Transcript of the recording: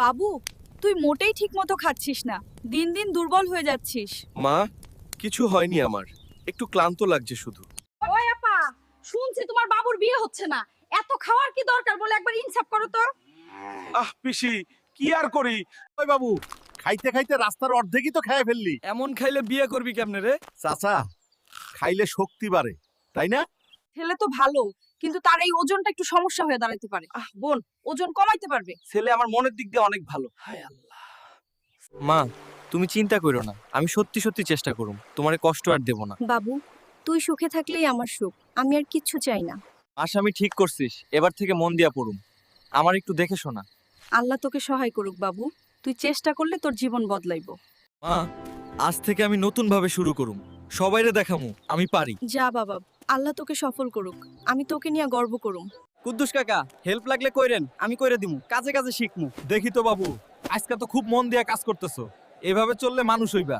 বাবু, তুই মোটেই ঠিকমতো খাচ্ছিস না, দিন দিন দুর্বল হয়ে যাচ্ছিস। মা, কিছু হয়নি আমার, একটু ক্লান্ত লাগছে শুধু। ওই আপা, শুনছি তোমার বাবুর বিয়ে হচ্ছে না, এত খাওয়ার কি দরকার বলে একবার ইনসাফ করো তো। পিসি, কি আর করি? ওই বাবু, খাইতে খাইতে রাস্তার অর্ধেকই তো খেয়ে ফেললি। এমন খাইলে বিয়ে করবি কেমনে রে? চাচা, খাইলে শক্তি বাড়ে, তাই না? ছেলে তো ভালো, কিন্তু তার এই ওজনটা একটু সমস্যা হয়ে দাঁড়াতে পারে। বোন, ওজন কমাইতে পারবে। ছেলে আমার মনের দিক দিয়ে অনেক ভালো। হায় আল্লাহ। মা, তুমি চিন্তা করো না, আমি সত্যি সত্যি চেষ্টা করুম, তোমারে কষ্ট আর দেব না। বাবু, তুই সুখে থাকলেই আমার সুখ, আমি আর কিচ্ছু চাই না। আশা ঠিক করছিস, এবার থেকে মন দিয়া পড়ুম। আমার একটু দেখে শোনা। আল্লাহ তোকে সহায় করুক বাবু, তুই চেষ্টা করলে তোর জীবন বদলাইব। মা, আজ থেকে আমি নতুন ভাবে শুরু করুম, সবাইরে দেখামু আমি পারি। যা বাবা, আল্লাহ তোকে সফল করুক, আমি তোকে নিয়ে গর্ব করুম। কুদ্দুস কাকা, হেল্প লাগলে কইরেন, আমি কইরে দিমু, কাজে কাজে শিখমু। দেখি তো বাবু, আজকে তো খুব মন দিয়ে কাজ করতেছো, এভাবে চললে মানুষ হইবা।